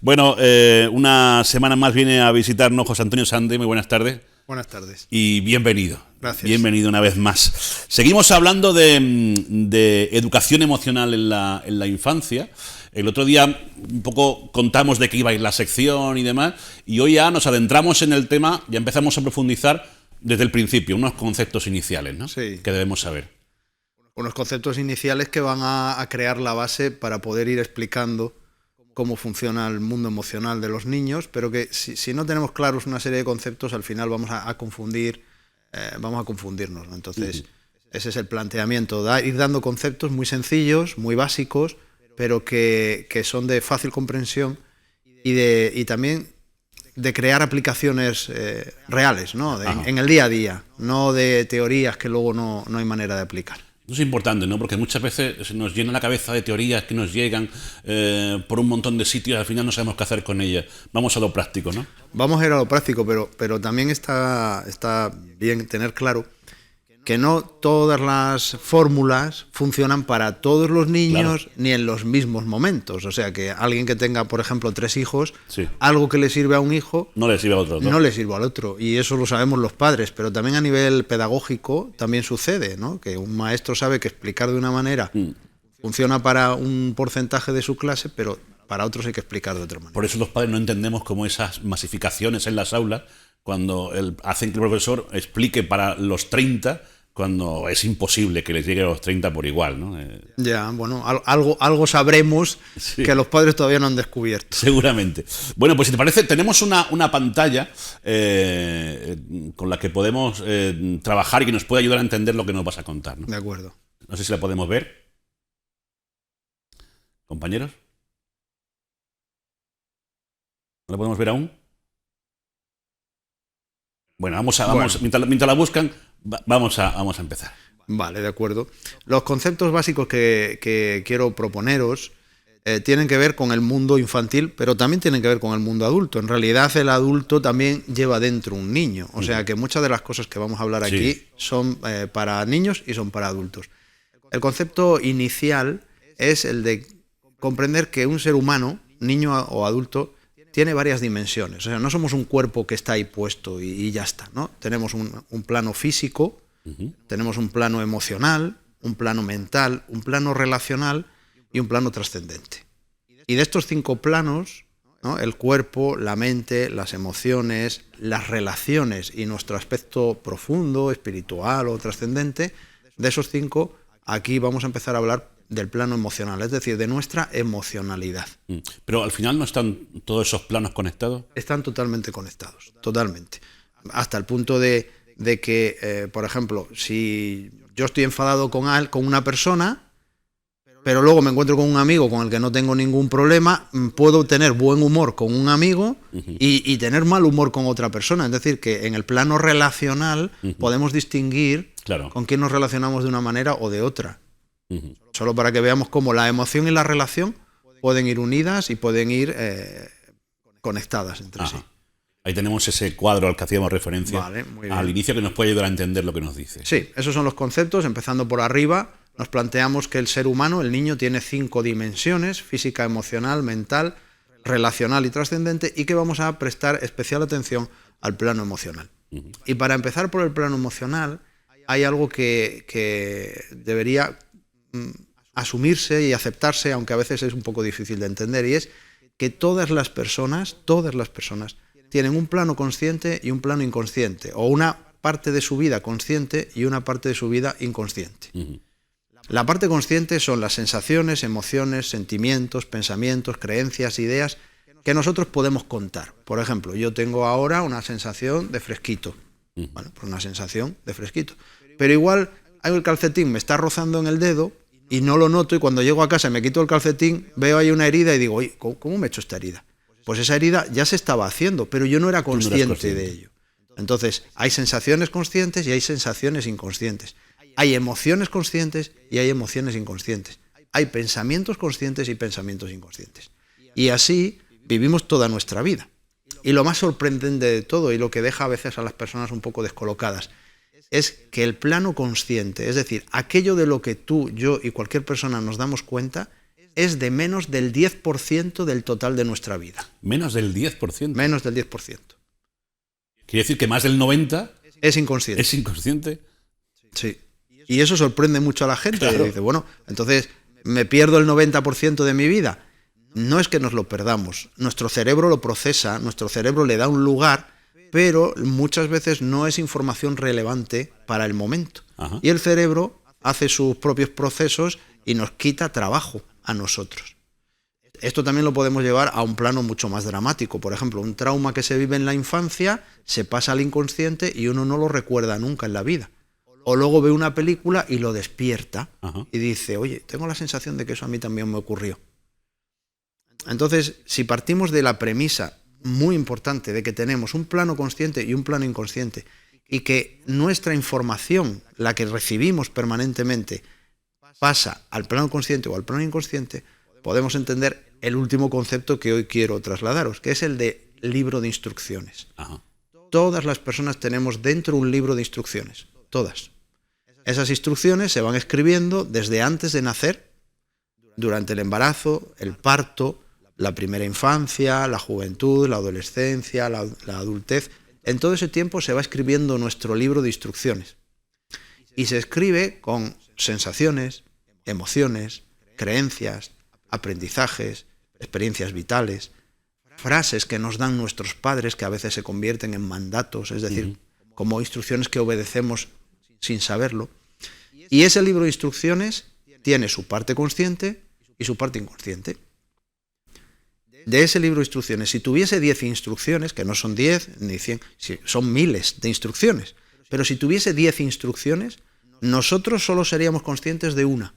Bueno, una semana más viene a visitarnos José Antonio Sande. Muy buenas tardes. Buenas tardes. Y bienvenido. Gracias. Bienvenido una vez más. Seguimos hablando de educación emocional en la infancia. El otro día un poco contamos de qué iba a ir la sección y demás, y hoy ya nos adentramos en el tema, ya empezamos a profundizar desde el principio, unos conceptos iniciales, ¿no? Sí. Que debemos saber. Unos conceptos iniciales que van a crear la base para poder ir explicando cómo funciona el mundo emocional de los niños, pero que si no tenemos claros una serie de conceptos, al final vamos a confundirnos, ¿no? Entonces, ese es el planteamiento, ir dando conceptos muy sencillos, muy básicos, pero que son de fácil comprensión y también de crear aplicaciones reales, ¿no? En el día a día, no de teorías que luego no hay manera de aplicar. Eso es importante, ¿no? Porque muchas veces se nos llena la cabeza de teorías que nos llegan por un montón de sitios y al final no sabemos qué hacer con ellas. Vamos a lo práctico, ¿no? Vamos a ir a lo práctico, pero también está bien tener claro que no todas las fórmulas funcionan para todos los niños, claro, ni en los mismos momentos. O sea, que alguien que tenga, por ejemplo, 3 hijos, sí, algo que le sirve a un hijo no le sirve al otro, ¿no? No le sirve al otro. Y eso lo sabemos los padres, pero también a nivel pedagógico también sucede, ¿no? Que un maestro sabe que explicar de una manera funciona para un porcentaje de su clase, pero para otros hay que explicar de otra manera. Por eso los padres no entendemos cómo esas masificaciones en las aulas, cuando hacen que el profesor explique para los 30, cuando es imposible que les llegue a los 30 por igual, ¿no? Ya, bueno, algo sabremos, sí, que los padres todavía no han descubierto. Seguramente. Bueno, pues si te parece, tenemos una pantalla con la que podemos trabajar y que nos puede ayudar a entender lo que nos vas a contar, ¿no? De acuerdo. No sé si la podemos ver. ¿Compañeros? ¿No la podemos ver aún? Bueno, mientras la buscan, vamos a empezar. Vale, de acuerdo. Los conceptos básicos que quiero proponeros tienen que ver con el mundo infantil, pero también tienen que ver con el mundo adulto. En realidad, el adulto también lleva dentro un niño. O sea que muchas de las cosas que vamos a hablar aquí, sí, son para niños y son para adultos. El concepto inicial es el de comprender que un ser humano, niño o adulto, tiene varias dimensiones. O sea, no somos un cuerpo que está ahí puesto y ya está, ¿no? Tenemos un plano físico, tenemos un plano emocional, un plano mental, un plano relacional y un plano trascendente. Y de estos 5 planos, ¿no? El cuerpo, la mente, las emociones, las relaciones y nuestro aspecto profundo, espiritual o trascendente, de esos 5, aquí vamos a empezar a hablar del plano emocional, es decir, de nuestra emocionalidad. Pero al final, ¿no están todos esos planos conectados? Están totalmente conectados, totalmente. Hasta el punto de que, por ejemplo, si yo estoy enfadado con una persona, pero luego me encuentro con un amigo con el que no tengo ningún problema, puedo tener buen humor con un amigo y tener mal humor con otra persona. Es decir, que en el plano relacional podemos distinguir, claro, con quién nos relacionamos de una manera o de otra. Solo para que veamos cómo la emoción y la relación pueden ir unidas y pueden ir conectadas entre sí. Ahí tenemos ese cuadro al que hacíamos referencia, vale, al inicio, que nos puede ayudar a entender lo que nos dice. Sí, esos son los conceptos. Empezando por arriba, nos planteamos que el ser humano, el niño, tiene 5 dimensiones: física, emocional, mental, relacional y trascendente, y que vamos a prestar especial atención al plano emocional. Y para empezar por el plano emocional, hay algo que debería asumirse y aceptarse, aunque a veces es un poco difícil de entender, y es que todas las personas tienen un plano consciente y un plano inconsciente, o una parte de su vida consciente y una parte de su vida inconsciente. La parte consciente son las sensaciones, emociones, sentimientos, pensamientos, creencias, ideas que nosotros podemos contar. Por ejemplo, yo tengo ahora una sensación de fresquito. Bueno, pues una sensación de fresquito. Pero igual el calcetín me está rozando en el dedo y no lo noto, y cuando llego a casa me quito el calcetín, veo ahí una herida y digo, oye, ¿cómo me he hecho esta herida? Pues esa herida ya se estaba haciendo, pero yo no era consciente de ello. Entonces, hay sensaciones conscientes y hay sensaciones inconscientes. Hay emociones conscientes y hay emociones inconscientes. Hay pensamientos conscientes y pensamientos inconscientes. Y así vivimos toda nuestra vida. Y lo más sorprendente de todo, y lo que deja a veces a las personas un poco descolocadas, es que el plano consciente, es decir, aquello de lo que tú, yo y cualquier persona nos damos cuenta, es de menos del 10% del total de nuestra vida. Menos del 10%. Menos del 10%. Quiere decir que más del 90% Es inconsciente. es inconsciente. Sí. Y eso sorprende mucho a la gente. Claro. Dice, bueno, entonces, ¿me pierdo el 90% de mi vida? No es que nos lo perdamos. Nuestro cerebro lo procesa, nuestro cerebro le da un lugar, pero muchas veces no es información relevante para el momento. Ajá. Y el cerebro hace sus propios procesos y nos quita trabajo a nosotros. Esto también lo podemos llevar a un plano mucho más dramático. Por ejemplo, un trauma que se vive en la infancia se pasa al inconsciente y uno no lo recuerda nunca en la vida. O luego ve una película y lo despierta. Ajá. Y dice, oye, tengo la sensación de que eso a mí también me ocurrió. Entonces, si partimos de la premisa muy importante de que tenemos un plano consciente y un plano inconsciente, y que nuestra información, la que recibimos permanentemente, pasa al plano consciente o al plano inconsciente, podemos entender el último concepto que hoy quiero trasladaros, que es el de libro de instrucciones. Ajá. Todas las personas tenemos dentro un libro de instrucciones, todas. Esas instrucciones se van escribiendo desde antes de nacer, durante el embarazo, el parto, la primera infancia, la juventud, la adolescencia, la adultez. En todo ese tiempo se va escribiendo nuestro libro de instrucciones. Y se escribe con sensaciones, emociones, creencias, aprendizajes, experiencias vitales, frases que nos dan nuestros padres que a veces se convierten en mandatos, es decir, como instrucciones que obedecemos sin saberlo. Y ese libro de instrucciones tiene su parte consciente y su parte inconsciente. De ese libro de instrucciones, si tuviese 10 instrucciones, que no son 10 ni 100, son miles de instrucciones, pero si tuviese 10 instrucciones, nosotros solo seríamos conscientes de una.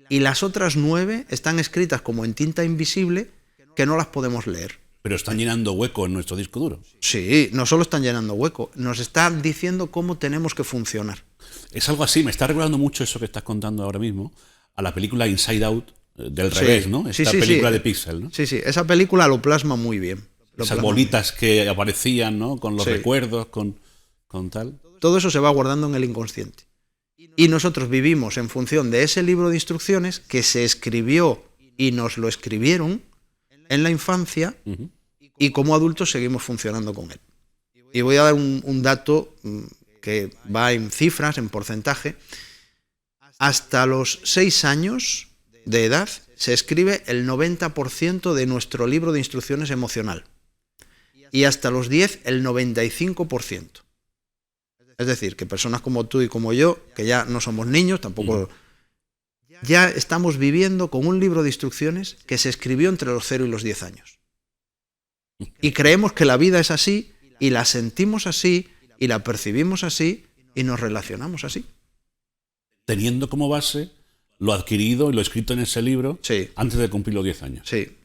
Y las otras 9 están escritas como en tinta invisible que no las podemos leer. Pero están llenando hueco en nuestro disco duro. Sí, no solo están llenando hueco, nos están diciendo cómo tenemos que funcionar. Es algo así, me está recordando mucho eso que estás contando ahora mismo, a la película Inside Out, del revés, ¿no? Esta película de Pixel, ¿no? Sí, sí, esa película lo plasma muy bien. Esas bolitas que aparecían, ¿no? Con los Sí. recuerdos, con tal. Todo eso se va guardando en el inconsciente. Y nosotros vivimos en función de ese libro de instrucciones que se escribió y nos lo escribieron en la infancia, y como adultos seguimos funcionando con él. Y voy a dar un dato que va en cifras, en porcentaje. Hasta los 6 años de edad se escribe el 90% de nuestro libro de instrucciones emocional. Y hasta los 10 el 95%. Es decir, que personas como tú y como yo, que ya no somos niños, tampoco... Ya estamos viviendo con un libro de instrucciones que se escribió entre los 0 y los 10 años. Y creemos que la vida es así, y la sentimos así, y la percibimos así, y nos relacionamos así. Teniendo como base lo adquirido y lo escrito en ese libro Sí. antes de cumplir los 10 años. Sí.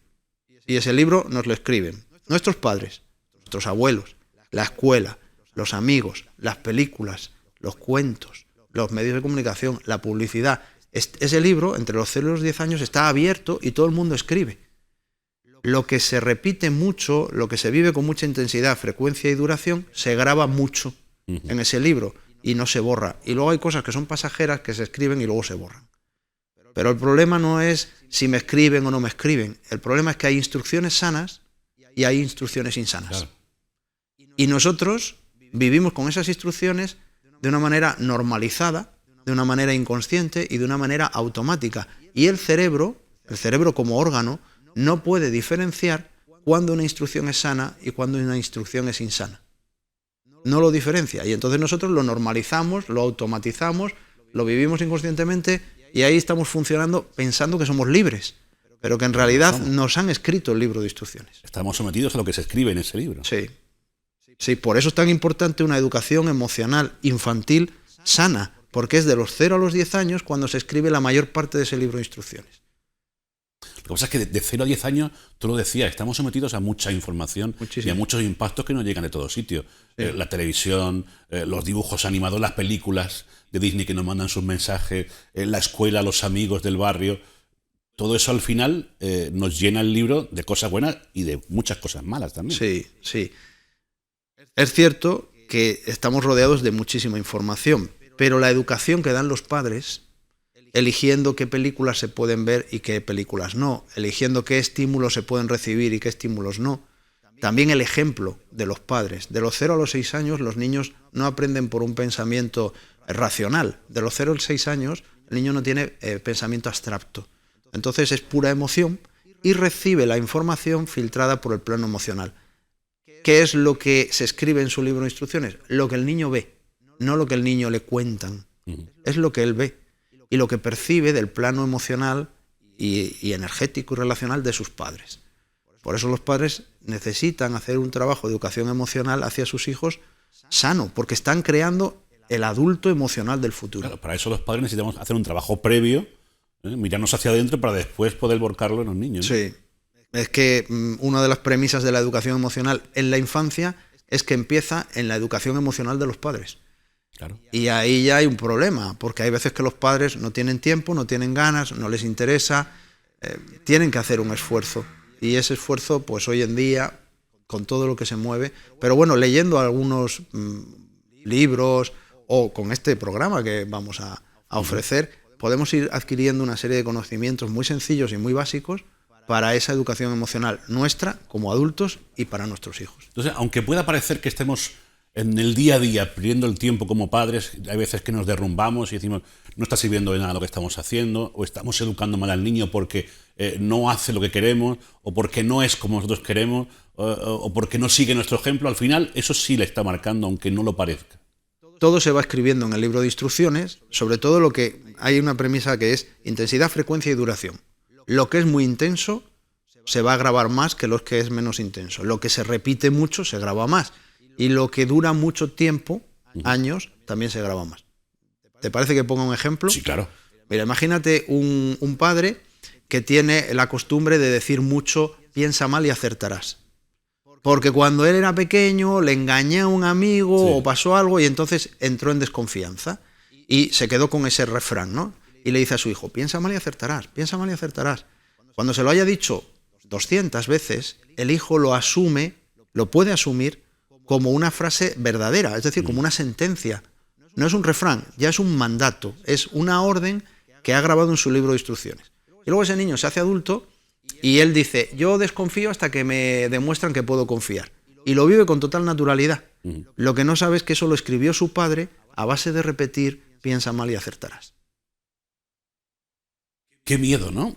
Y ese libro nos lo escriben nuestros padres, nuestros abuelos, la escuela, los amigos, las películas, los cuentos, los medios de comunicación, la publicidad. Ese libro, entre los 0 y los 10 años, está abierto y todo el mundo escribe. Lo que se repite mucho, lo que se vive con mucha intensidad, frecuencia y duración, se graba mucho en ese libro y no se borra. Y luego hay cosas que son pasajeras que se escriben y luego se borran. Pero el problema no es si me escriben o no me escriben. El problema es que hay instrucciones sanas y hay instrucciones insanas. Claro. Y nosotros vivimos con esas instrucciones de una manera normalizada, de una manera inconsciente y de una manera automática. Y el cerebro como órgano, no puede diferenciar cuándo una instrucción es sana y cuándo una instrucción es insana. No lo diferencia. Y entonces nosotros lo normalizamos, lo automatizamos, lo vivimos inconscientemente y ahí estamos funcionando pensando que somos libres, pero que en realidad nos han escrito el libro de instrucciones. Estamos sometidos a lo que se escribe en ese libro. Sí. Sí, por eso es tan importante una educación emocional infantil sana, porque es de los 0 a los 10 años cuando se escribe la mayor parte de ese libro de instrucciones. Lo que pasa es que de 0 a 10 años, tú lo decías, estamos sometidos a mucha información y a muchos impactos que nos llegan de todos sitios. Sí. La televisión, los dibujos animados, las películas de Disney que nos mandan sus mensajes, la escuela, los amigos del barrio. Todo eso al final nos llena el libro de cosas buenas y de muchas cosas malas también. Sí, sí. Es cierto que estamos rodeados de muchísima información, pero la educación que dan los padres, eligiendo qué películas se pueden ver y qué películas no, eligiendo qué estímulos se pueden recibir y qué estímulos no. También el ejemplo de los padres. De los 0 a los 6 años los niños no aprenden por un pensamiento racional. De los 0 a los 6 años el niño no tiene pensamiento abstracto. Entonces es pura emoción y recibe la información filtrada por el plano emocional. ¿Qué es lo que se escribe en su libro de instrucciones? Lo que el niño ve, no lo que el niño le cuentan. Es lo que él ve y lo que percibe del plano emocional y energético y relacional de sus padres. Por eso los padres necesitan hacer un trabajo de educación emocional hacia sus hijos sano, porque están creando el adulto emocional del futuro. Claro, para eso los padres necesitamos hacer un trabajo previo, mirarnos hacia adentro para después poder volcarlo en los niños, ¿no? Sí, es que una de las premisas de la educación emocional en la infancia es que empieza en la educación emocional de los padres. Claro. Y ahí ya hay un problema, porque hay veces que los padres no tienen tiempo, no tienen ganas, no les interesa, tienen que hacer un esfuerzo. Y ese esfuerzo, pues hoy en día, con todo lo que se mueve, pero bueno, leyendo algunos libros o con este programa que vamos a ofrecer, podemos ir adquiriendo una serie de conocimientos muy sencillos y muy básicos para esa educación emocional nuestra como adultos y para nuestros hijos. Entonces, aunque pueda parecer que estemos en el día a día perdiendo el tiempo como padres, hay veces que nos derrumbamos y decimos no está sirviendo de nada lo que estamos haciendo, o estamos educando mal al niño porque no hace lo que queremos, o porque no es como nosotros queremos, o porque no sigue nuestro ejemplo. Al final eso sí le está marcando, aunque no lo parezca. Todo se va escribiendo en el libro de instrucciones, sobre todo lo que hay una premisa que es intensidad, frecuencia y duración. Lo que es muy intenso se va a grabar más que lo que es menos intenso. Lo que se repite mucho se graba más. Y lo que dura mucho tiempo, años, también se graba más. ¿Te parece que ponga un ejemplo? Sí, claro. Mira, imagínate un padre que tiene la costumbre de decir mucho, piensa mal y acertarás. Porque cuando él era pequeño le engañé a un amigo o pasó algo y entonces entró en desconfianza y se quedó con ese refrán, ¿no? Y le dice a su hijo, piensa mal y acertarás, piensa mal y acertarás. Cuando se lo haya dicho 200 veces, el hijo lo asume, lo puede asumir como una frase verdadera, es decir, como una sentencia. No es un refrán, ya es un mandato, es una orden que ha grabado en su libro de instrucciones. Y luego ese niño se hace adulto y él dice, yo desconfío hasta que me demuestran que puedo confiar. Y lo vive con total naturalidad. Lo que no sabe es que eso lo escribió su padre a base de repetir, piensa mal y acertarás. Qué miedo, ¿no?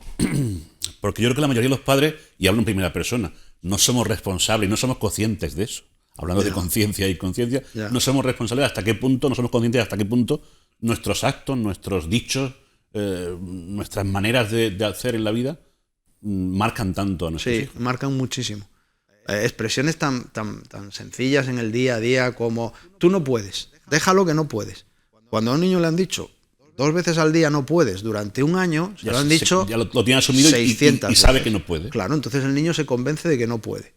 Porque yo creo que la mayoría de los padres, y hablo en primera persona, no somos responsables y no somos conscientes de eso. Hablando de conciencia y conciencia, no somos responsables hasta qué punto, no somos conscientes hasta qué punto nuestros actos, nuestros dichos, nuestras maneras de hacer en la vida marcan tanto a nuestros hijos. Sí, marcan muchísimo. Expresiones tan sencillas en el día a día como tú no puedes, déjalo que no puedes. Cuando a un niño le han dicho 2 veces al día no puedes durante un año, ya lo han dicho ya lo tiene asumido 600 y sabe veces. que no puede. Claro, entonces el niño se convence de que no puede.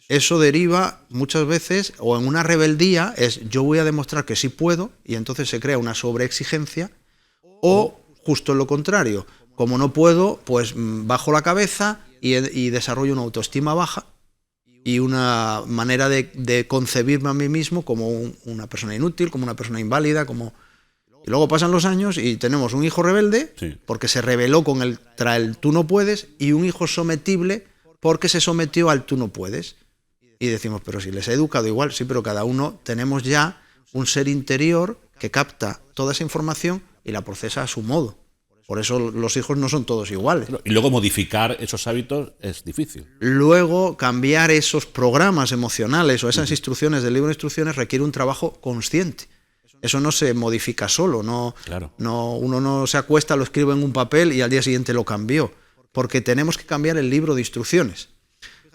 Eso deriva muchas veces, o en una rebeldía, es yo voy a demostrar que sí puedo, y entonces se crea una sobreexigencia, o justo lo contrario, como no puedo, pues bajo la cabeza y desarrollo una autoestima baja y una manera de concebirme a mí mismo como una persona inútil, como una persona inválida, como... Y luego pasan los años y tenemos un hijo rebelde, porque se rebeló con el tú no puedes, y un hijo sometible porque se sometió al tú no puedes. Y decimos, pero si les he educado igual, sí, pero cada uno tenemos ya un ser interior que capta toda esa información y la procesa a su modo. Por eso los hijos no son todos iguales. Y luego modificar esos hábitos es difícil. Luego cambiar esos programas emocionales o esas instrucciones del libro de instrucciones requiere un trabajo consciente. Eso no se modifica solo, uno no se acuesta, lo escribe en un papel y al día siguiente lo cambió, porque tenemos que cambiar el libro de instrucciones.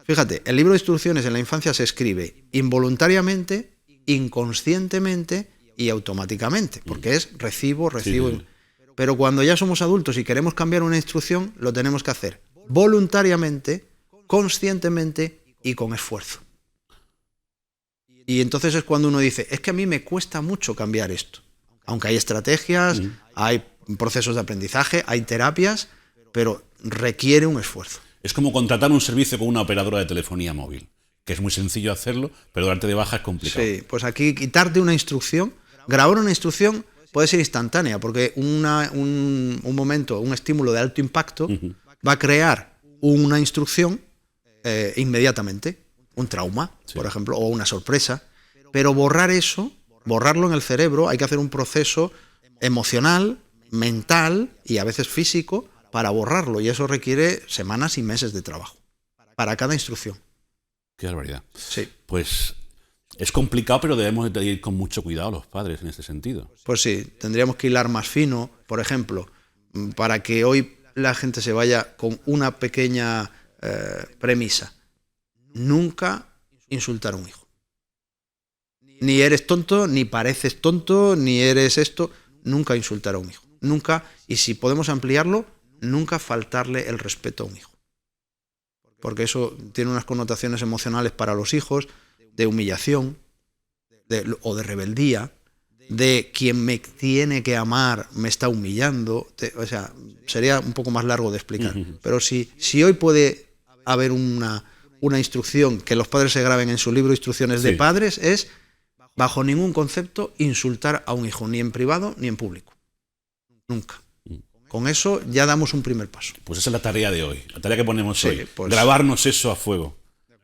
Fíjate, el libro de instrucciones en la infancia se escribe involuntariamente, inconscientemente y automáticamente, porque es recibo. Sí. Pero cuando ya somos adultos y queremos cambiar una instrucción, lo tenemos que hacer voluntariamente, conscientemente y con esfuerzo. Y entonces es cuando uno dice, es que a mí me cuesta mucho cambiar esto. Aunque hay estrategias, hay procesos de aprendizaje, hay terapias, pero requiere un esfuerzo. Es como contratar un servicio con una operadora de telefonía móvil, que es muy sencillo hacerlo, pero darte de baja es complicado. Sí, pues aquí quitarte una instrucción, grabar una instrucción puede ser instantánea, porque un momento, un estímulo de alto impacto va a crear una instrucción inmediatamente, un trauma, por ejemplo, o una sorpresa. Pero borrar eso, borrarlo en el cerebro, hay que hacer un proceso emocional, mental y a veces físico para borrarlo, y eso requiere semanas y meses de trabajo para cada instrucción. Qué barbaridad. Sí. Pues es complicado, pero debemos de ir con mucho cuidado los padres en este sentido. Pues sí, tendríamos que hilar más fino, por ejemplo, para que hoy la gente se vaya con una pequeña premisa. Nunca insultar a un hijo. Ni eres tonto, ni pareces tonto, ni eres esto. Nunca insultar a un hijo. Nunca, y si podemos ampliarlo, nunca faltarle el respeto a un hijo. Porque eso tiene unas connotaciones emocionales para los hijos, de humillación o de rebeldía, de quien me tiene que amar me está humillando. O sea, sería un poco más largo de explicar. Pero si hoy puede haber una instrucción que los padres se graben en su libro Instrucciones de Padres, es bajo ningún concepto insultar a un hijo, ni en privado ni en público. Nunca. Con eso ya damos un primer paso. Pues esa es la tarea de hoy, la tarea que ponemos hoy. Pues, grabarnos eso a fuego.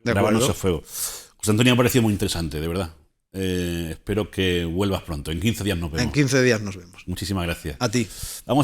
Grabarnos a fuego. José Antonio, me ha parecido muy interesante, de verdad. Espero que vuelvas pronto. En 15 días nos vemos. En 15 días nos vemos. Muchísimas gracias. A ti. Vamos